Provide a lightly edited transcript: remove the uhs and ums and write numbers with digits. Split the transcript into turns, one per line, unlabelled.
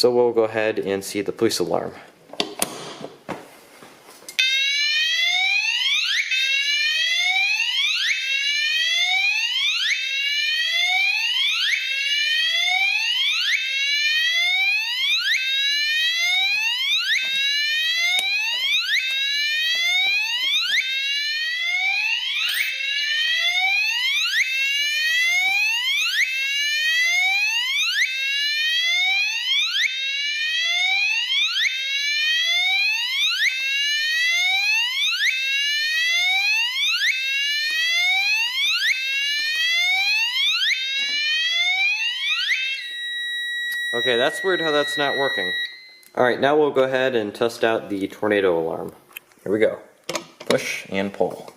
So we'll go ahead and see the police alarm. Okay, that's weird how that's not working. Alright, now we'll go ahead and test out the tornado alarm. Here we go. Push and pull.